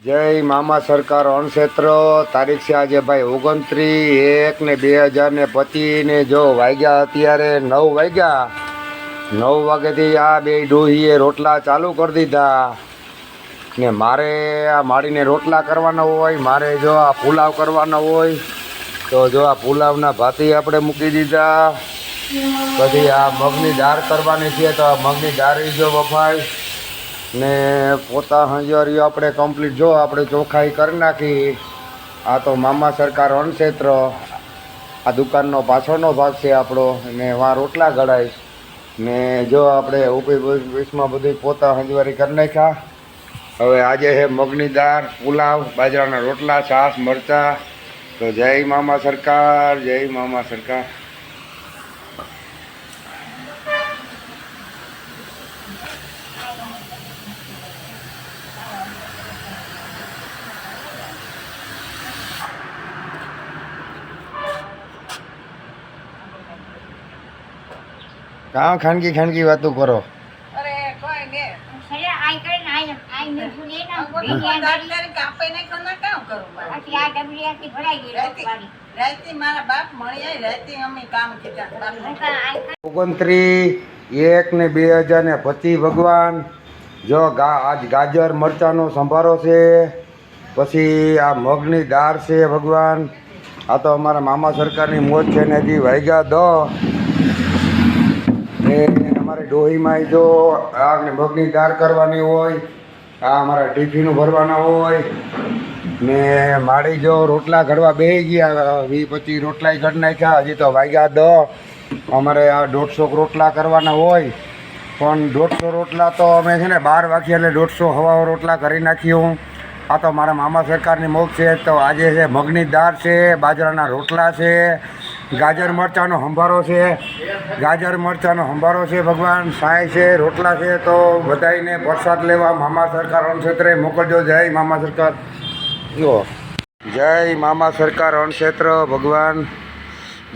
જય મામા સરકાર અણક્ષેત્ર તારીખ છે આજે ભાઈ 29/1/2025 જો વાગ્યા અત્યારે 9 વાગ્યા 9 વાગ્યાથી આ બે ડોહીએ રોટલા ચાલુ કરી દીધા ને મારે આ માડીને રોટલા કરવાના હોય, મારે જો આ પુલાવ કરવાનો હોય તો જો આ પુલાવના ભાતી આપણે મૂકી દીધા. પછી આ મગની દાળ કરવાની છે તો આ મગની દાળ જો બફાય ને પોતા હંજવારીઓ આપણે કમ્પ્લીટ જો આપણે ચોખ્ખાઈ કરી નાખી. આ તો મામા સરકાર અણક્ષેત્ર આ દુકાનનો પાછળનો ભાગ છે આપણો ને વાં રોટલા ઘડાય ને જો આપણે ઓફિસમાં બધું પોતા હંજવારી કરી નાખ્યા. હવે આજે છે મગની દાળ, પુલાવ, બાજરાના રોટલા, છાશ, મરચાં. તો જય મામા સરકાર, જય મામા સરકાર. કાં ખાનગી ખાનગી વાતો કરો? ઓગણત્રીસ 1/2025 ભગવાન જો આજ ગાજર મરચાંનો સંભારો છે, પછી આ મગની દાળ છે ભગવાન. આ તો અમારા મામા સરકારની મોજ છે ને હજી વાગ્યા 10 ને અમારે ડોહીમાં જો આ મગની દાળ કરવાની હોય, આ અમારા ટિફિનો ભરવાના હોય ને મારી જો રોટલા ઘડવા બેસી ગયા 20-25 રોટલા ઘડી નાખ્યા. હજી તો વાગ્યા 10. અમારે આ 150 રોટલા કરવાના હોય પણ 150 રોટલા તો અમે છે ને 12 વાગ્યા એટલે 150 હવા રોટલા કરી નાખ્યું. આ તો મારા મામા સરકારની મોજ છે. તો આજે છે મગની દાળ છે, બાજરાના રોટલા છે, ગાજર મરચાંનો સંભારો છે, ગાજર મરચાંનો સંભારો છે ભગવાન, સાય છે, રોટલા છે. તો બધાને પ્રસાદ લેવા મામા સરકાર અણક્ષેત્રે મોકલજો. જય મામા સરકાર. જો જય મામા સરકાર અણક્ષેત્ર ભગવાન.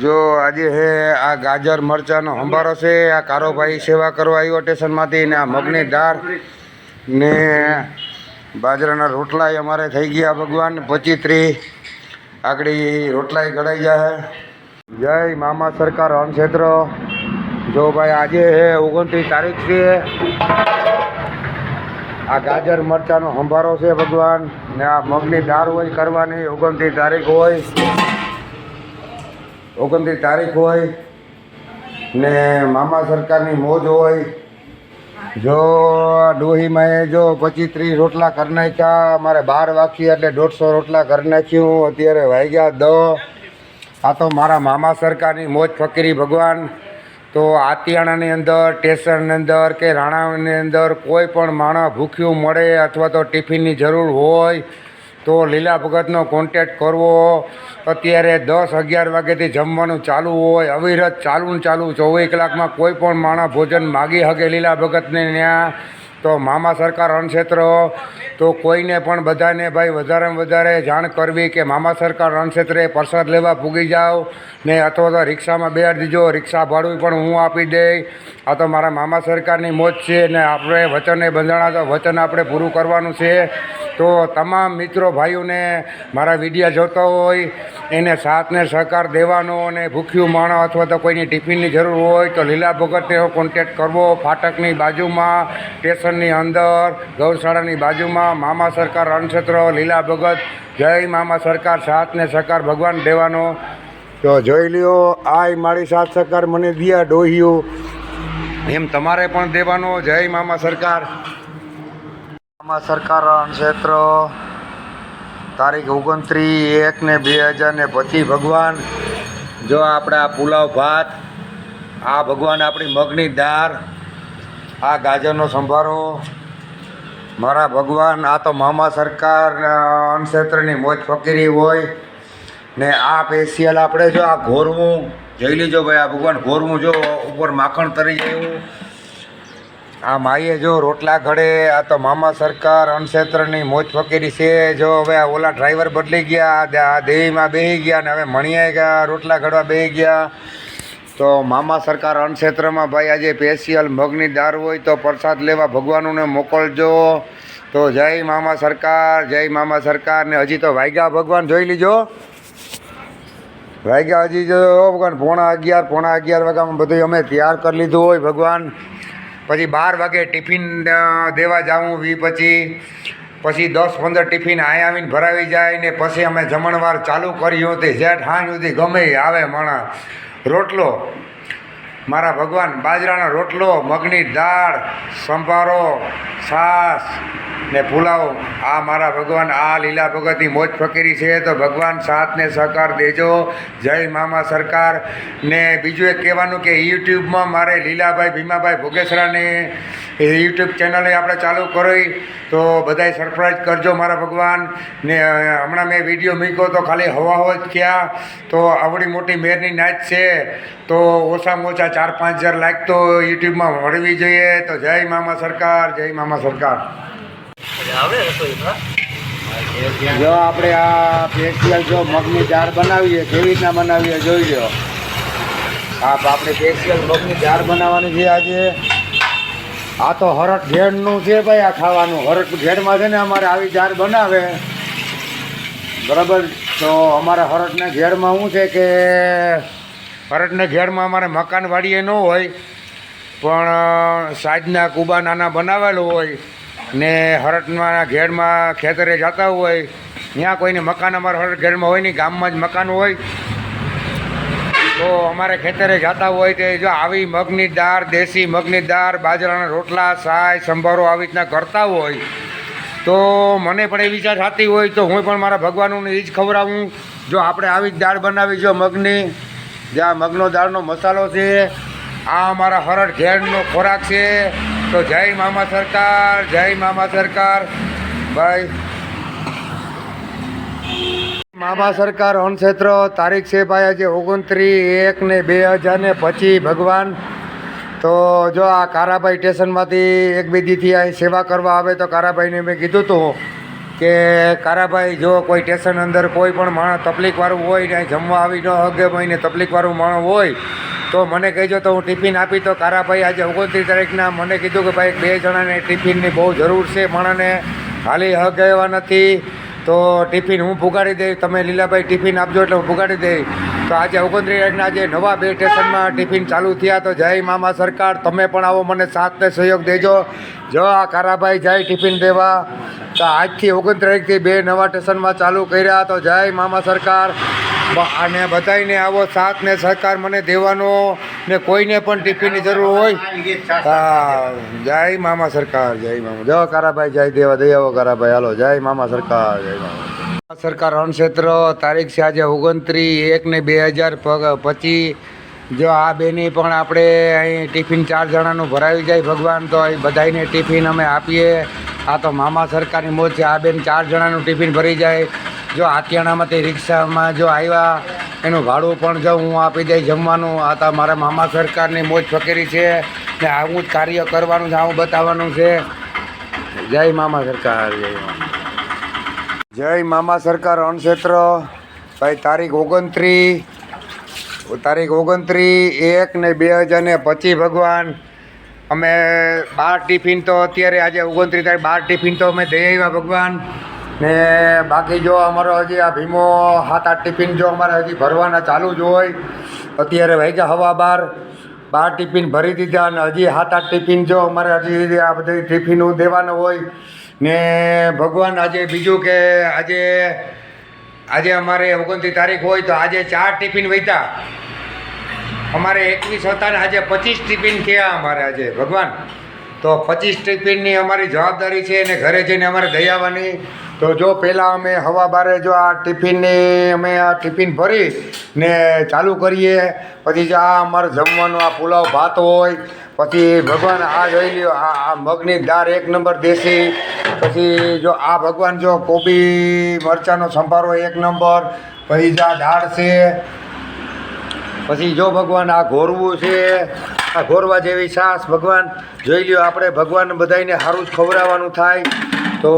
જો આજે છે આ ગાજર મરચાંનો સંભારો છે, આ કારોભાઈ સેવા કરવા આવ્યો સ્ટેશનમાંથી ને આ મગની દાળ ને બાજરાના રોટલાય અમારે થઈ ગયા ભગવાન. 25-30 આગળ રોટલાય ઘડાઈ જાય. જય મામા સરકાર અણક્ષેત્ર. જો ભાઈ આજે છે 29 તારીખ છે. આ ગાજર મરચાંનો સંભારો છે ભગવાન ને આ મગની દાળ હોય કરવાની. 29 તારીખ હોય, 29 તારીખ હોય ને મામા સરકારની મોજ હોય. જો ડોહીમાં જો 25-30 રોટલા કરી નાખ્યા. અમારે 12 વાગ્યા એટલે 150 રોટલા કરી નાખ્યું. અત્યારે વાગ્યા 10. આ તો મારા મામા સરકારની મોજ ફકીરી ભગવાન. તો આતિયાણાની અંદર, સ્ટેશનની અંદર કે રાણાની અંદર કોઈ પણ માણસ ભૂખ્યું મળે અથવા તો ટિફિનની જરૂર હોય તો લીલા ભગતનો કોન્ટેક્ટ કરવો. અત્યારે 10-11 વાગ્યાથી જમવાનું ચાલુ હોય, અવિરત ચાલુ 24 કલાકમાં કોઈ પણ માણસ ભોજન માગી શકે લીલા ભગતને ત્યાં. તો મામા સરકાર અણક્ષેત્ર. તો કોઈને પણ બધાને ભાઈ વધારેમાં વધારે જાણ કરવી કે મામા સરકાર અણક્ષેત્રે પ્રસાદ લેવા પૂગી જાઓ ને અથવા તો રિક્ષામાં બેસાડી દીજો. રિક્ષા ભાડું પણ હું આપી દઈ. આ તો મારા મામા સરકારની મોજ છે ને આપણે વચને બંધાણા તો વચન આપણે પૂરું કરવાનું છે. તો તમામ મિત્રો ભાઈઓને મારા વિડીયો જોતા હોય એને સાથને સહકાર દેવાનો અને ભૂખ્યું માણસ અથવા તો કોઈની ટિફિનની જરૂર હોય તો લીલા ભગતને કોન્ટેક્ટ કરવો. ફાટકની બાજુમાં, સ્ટેશનની અંદર, ગૌશાળાની બાજુમાં મામા સરકાર અણક્ષેત્ર લીલા ભગત. જય મામા સરકાર, સાથને સહકાર ભગવાન દેવાનો. તો જોઈ લ્યો આ મારી સાથ સહકાર મને દિયા ડોહ્યું એમ તમારે પણ દેવાનો. જય મામા સરકાર. મામા સરકાર અણક્ષેત્ર તારીખ 29/1/2025 ભગવાન. જો આપણે આ પુલાવ ભાત, આ ભગવાન આપણી મગની દાળ, આ ગાજરનો સંભારો મારા ભગવાન. આ તો મામા સરકાર અણક્ષેત્રની મોજ ફકીરી હોય ને આ સ્પેશિયલ આપણે જો આ ઘોરવું જોઈ લીજો ભાઈ. આ ભગવાન ઘોરવું જો ઉપર માખણ તરી જાય. આ માઈએ જો રોટલા ઘડે. આ તો મામા સરકાર અણક્ષેત્રની મોજ ફકીરી છે. જો હવે આ ઓલા ડ્રાઈવર બદલી ગયા, આ દેવીમાં બેસી ગયા ને હવે મણિયાએ ગયા રોટલા ઘડવા બેસી ગયા. તો મામા સરકાર અણક્ષેત્રમાં ભાઈ આજે સ્પેશિયલ મગની દાળ હોય તો પ્રસાદ લેવા ભગવાનોને મોકલજો. તો જય મામા સરકાર, જય મામા સરકાર. ને હજી તો વાગ્યા ભગવાન જોઈ લીજો, વાગ્યા હજી જો ભગવાન પોણા 11 વાગ્યામાં બધું અમે તૈયાર કરી લીધું હોય ભગવાન. પછી 12 વાગે ટિફિન દેવા જાઉં પછી 10-15 ટિફિન અહીં આવીને ભરાવી જાય ને પછી અમે જમણવાર ચાલુ કર્યું હતી. જેઠ હાંજ સુધી ગમે એ આવે માણસ. રોટલો મારા ભગવાન, બાજરાનો રોટલો, મગની દાળ, સંભારો, છાશ ને પુલાવ. આ મારા ભગવાન, આ લીલા ભગતની મોજ ફકીરી છે. તો ભગવાન સાથને સહકાર દેજો. જય મામા સરકાર. ને બીજું એક કહેવાનું કે યુટ્યુબમાં મારે લીલાભાઈ ભીમાભાઈ ભોગેસરાને યુટ્યુબ ચેનલે આપણે ચાલુ કરી, તો બધાય સરપ્રાઈઝ કરજો મારા ભગવાન. ને હમણાં મેં વિડીયો મૂક્યો તો ખાલી હવા જ ક્યાં, તો આવડી મોટી મેરની નાચ છે, તો ઓછામાં ઓછા 4-5 હજાર લાઈક તો યુટ્યુબમાં મળવી જોઈએ. તો જય મામા સરકાર, જય મામા સરકાર. જો આપણે આ સ્પેશિયલ જો મગની દાળ બનાવીએ, કેવી રીતના બનાવીએ જોઈ લો. આપણે સ્પેશિયલ મગની દાળ બનાવવાની છે આજે. આ તો હરટ ઘેડનું છે ભાઈ, આ ખાવાનું. હરટ ઘેડમાં છે ને અમારે આવી દાળ બનાવે બરાબર. તો અમારે હરટને ઘેડમાં શું છે કે હરટને ઘેડમાં અમારે મકાન વાડીએ ન હોય, પણ સાઈડના કૂબા નાના બનાવેલું હોય ને હરટમાં ઘેડમાં ખેતરે જતા હોય, ત્યાં કોઈને મકાન અમારે હરટ ઘેડમાં હોય નહીં, ગામમાં જ મકાન હોય. તો અમારે ખેતરે જતા હોય તે જો આવી મગની દાળ, દેશી મગની દાળ, બાજરાના રોટલા, સાય, સંભારો આવી રીતના કરતા હોય, તો મને પણ એ વિચાર થતી હોય તો હું પણ મારા ભગવાનોને એ જ ખવડાવું. જો આપણે આવી જ દાળ બનાવી, જો મગની, જ્યાં મગનો દાળનો મસાલો છે, આ અમારા હરટ ઘેડનો ખોરાક છે. તો જય મામા સરકાર, જય મામા સરકાર ભાઈ. મામા સરકાર અણક્ષેત્ર તારીખ છે ભાઈ આજે 29/1/2025 ભગવાન. તો જો આ કારાભાઈ સ્ટેશનમાંથી એક બે દીથી અહીં સેવા કરવા આવે, તો કારાભાઈને મેં કીધું હતું કે કારાભાઈ જો કોઈ સ્ટેશન અંદર કોઈ પણ માણસ તકલીફવાળું હોય ને અહીં જમવા આવી ન હગે મહિને તકલીફવાળું માણસ હોય તો મને કહેજો, તો હું ટિફિન આપી. તો કારાભાઈ આજે 29 તારીખના મને કીધું કે ભાઈ 2 જણાને ટિફિનની બહુ જરૂર છે, માણસને ખાલી હગ એવા નથી, તો ટિફિન હું પુગાડી દઈશ, તમે લીલાભાઈ ટિફિન આપજો એટલે હું પુગાડી દઈશ. તો આજે 29 તારીખના આજે નવા 2 સ્ટેશનમાં ટિફિન ચાલુ થયા. તો જય મામા સરકાર, તમે પણ આવો, મને સાથને સહયોગ દેજો. જો આ કારાભાઈ જાય ટિફિન દેવા, તો આજથી 29 તારીખથી 2 નવા સ્ટેશનમાં ચાલુ કર્યા. તો જય મામા સરકાર. અને બધાને આવો સાથ ને સહકાર મને દેવાનો, ને કોઈને પણ ટિફિનની જરૂર હોય. હા, જય મામા સરકાર, જય મામા. જો કારાભાઈ જાય દેવા દઈ આવો કારાભાઈ, હાલો જય મામા સરકાર, જય મામા સરકાર. અણક્ષેત્ર તારીખ છે આજે 29/1/2025. જો આ બેની પણ આપણે અહીં ટિફિન 4 જણાનું ભરાવી જાય ભગવાન, તો અહીં બધાને ટિફિન અમે આપીએ. આ તો મામા સરકારની મોજ છે. આ બેન 4 જણાનું ટિફિન ભરી જાય. જો આતિયાણામાંથી રિક્ષામાં જો આવ્યા, એનું ભાડું પણ જો હું આપી દઈશ જમવાનું. આ તો મારા મામા સરકારની મોજ ફકીરી છે ને આવું જ કાર્ય કરવાનું છે, આવું બતાવવાનું છે. જય મામા સરકાર, જય મામા, જય મામા સરકાર. અણક્ષેત્ર ભાઈ તારીખ 29/1/2025 ભગવાન. અમે 12 ટિફિન તો અત્યારે આજે 29 તારીખ 12 ટિફિન તો અમે દઈ આવ્યા ભગવાન. ને બાકી જો અમારો હજી આ ભીમો 7-8 ટિફિન જો અમારે હજી ભરવાના ચાલુ જ હોય. અત્યારે વાગ્યા 12 ટિફિન ભરી દીધા, અને હજી 7-8 ટિફિન જો અમારે હજી આ બધી ટિફિનો દેવાના હોય. ને ભગવાન આજે બીજું કે આજે અમારે 29 તારીખ હોય તો આજે 4 ટિફિન વધ્યા. અમારે 21 હતા ને આજે 25 ટિફિન થયા અમારે આજે ભગવાન. તો 25 ટિફિનની અમારી જવાબદારી છે, અને ઘરે જઈને અમારે દઈ આવવાની. તો જો પહેલાં અમે 12:15 જો આ ટિફિનની અમે આ ટિફિન ભરી ને ચાલુ કરીએ. પછી જો આ અમારે જમવાનું આ પુલાવ ભાત હોય, પછી ભગવાન આ જોઈ લ્યો, આ મગની દાળ 1 નંબર દેશી. પછી જો આ ભગવાન જો કોબી મરચાંનો સંભારો 1 નંબર. પછી જો આ દાળ છે. પછી જો ભગવાન આ ઘોરવું છે, આ ઘોરવા જેવી છાશ ભગવાન જોઈ લ્યો. આપણે ભગવાન બધાને સારું જ ખવડાવવાનું થાય. તો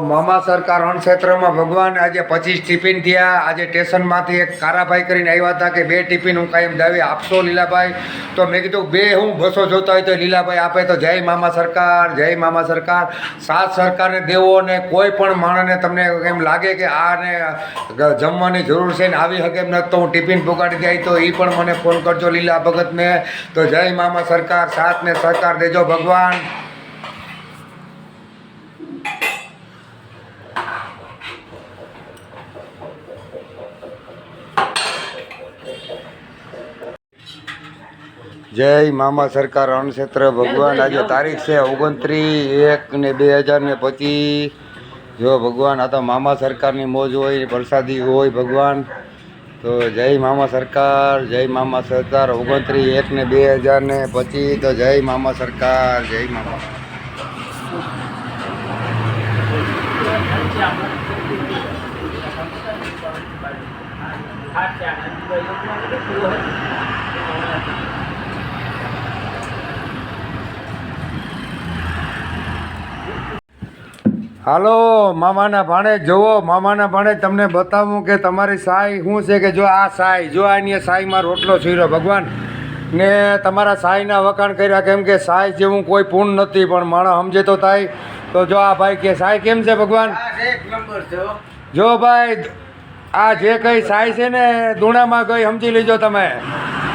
મામા સરકાર અણક્ષેત્રમાં ભગવાન આજે 25 ટિફિન થયા. આજે સ્ટેશનમાંથી એક કારાભાઈ કરીને આવ્યા હતા કે 2 ટિફિન હું કાયમ દાવી આપશો લીલાભાઈ. તો મેં કીધું 2 હું 200 જોતા હોય તો લીલાભાઈ આપે. તો જય મામા સરકાર, જય મામા સરકાર. સાથ સરકારને દેવો અને કોઈ પણ માણસને તમને એમ લાગે કે આને જમવાની જરૂર છે ને આવી શકે એમ નથી તો હું ટિફિન પહોંચાડી જાય તો એ પણ મને ફોન કરજો લીલા ભગતને. તો જય મામા સરકાર, સાથ ને સરકાર દેજો ભગવાન. જય મામા સરકાર અણક્ષેત્ર ભગવાન. આજે તારીખ છે 29/1/2025. જો ભગવાન આ તો મામા સરકારની મોજ હોય, પ્રસાદી હોય ભગવાન. તો જય મામા સરકાર, જય મામા સરકાર. 29/1/2025. તો જય મામા સરકાર, જય મામા. હાલો મામાના ભાણે જુઓ, મામાના ભાણે તમને બતાવું કે તમારી સાય શું છે. કે જો આ સાય, જો આની સાયમાં રોટલો છીર્યો ભગવાન ને તમારા સાયના વખાણ કર્યા. કેમ કે સાય જેવું કોઈ પૂર્ણ નથી પણ માણસ સમજે તો થાય. તો જો આ ભાઈ કે સાય કેમ છે ભગવાન? જો ભાઈ આ જે કંઈ સાય છે ને દુણામાં ગઈ સમજી લેજો તમે.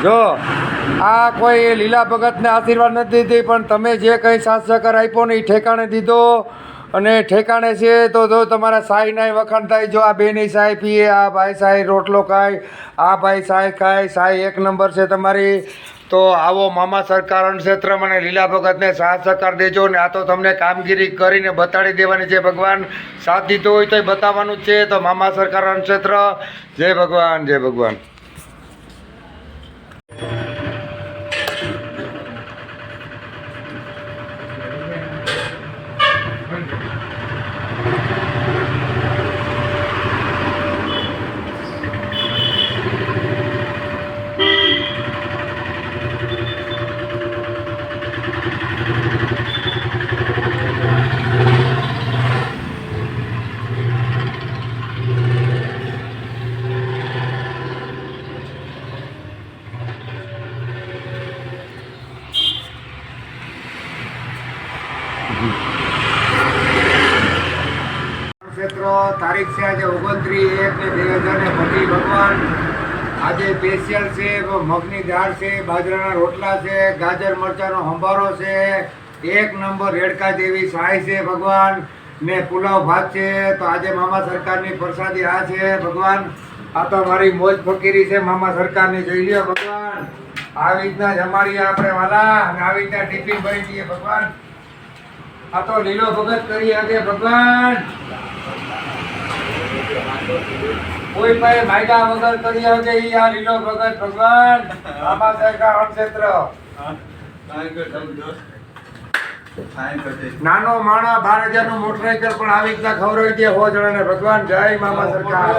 જો આ કોઈ લીલા ભગતને આશીર્વાદ નથી દીધી પણ તમે જે કંઈ સાથ સહકાર આપ્યો ને એ ઠેકાણે દીધો અને ઠેકાણે છે. તો જો તમારા સાયના વખાણ થાય. જો આ બેની સાય પીએ, આ ભાઈ સાય રોટલો ખાય, આ ભાઈ સાય ખાય. સાય એક નંબર છે તમારી. તો આવો મામા સરકાર અણક્ષેત્રમાં અને લીલા ભગતને સાથ સહકાર દેજો ને. આ તો તમને કામગીરી કરીને બતાડી દેવાની છે ભગવાન. સાથ દીધો હોય તોય બતાવવાનું જ છે. તો મામા સરકાર અણક્ષેત્ર, જય ભગવાન, જય ભગવાન. ક્ષેત્ર તારીખ છે આજે 29/1/2025 ભગવાન. આજે સ્પેશિયલ છે મગની દાળ છે, બાજરાના રોટલા છે, ગાજર મરચાંનો સંભારો છે, એક નંબર રેડકા જેવી સાય છે ભગવાન ને પુલાવ ભાત છે. તો આજે મામા સરકારની પ્રસાદી આ છે ભગવાન. આ તો મારી મોજ ફકીરી છે મામા સરકારની. જોઈ લ્યો ભગવાન. આવી રીતના જમાડીએ આપણે વાલા અને આવી રીતના ટિફિન ભરી દઈએ ભગવાન. આ તો લીલો ભગત કરી આજે ભગવાન. કોઈ પાસે માયગા વગર કરી આવજે ઈ આ લીલો ભગત ભગવાન. મામા સરકાર અણક્ષેત્ર. નાનો માણા 12,000 નું મોટરસાઇકલ પણ આવી રીતના ખવડાવી દે 100 જણાને ભગવાન. જય મામા સરકાર.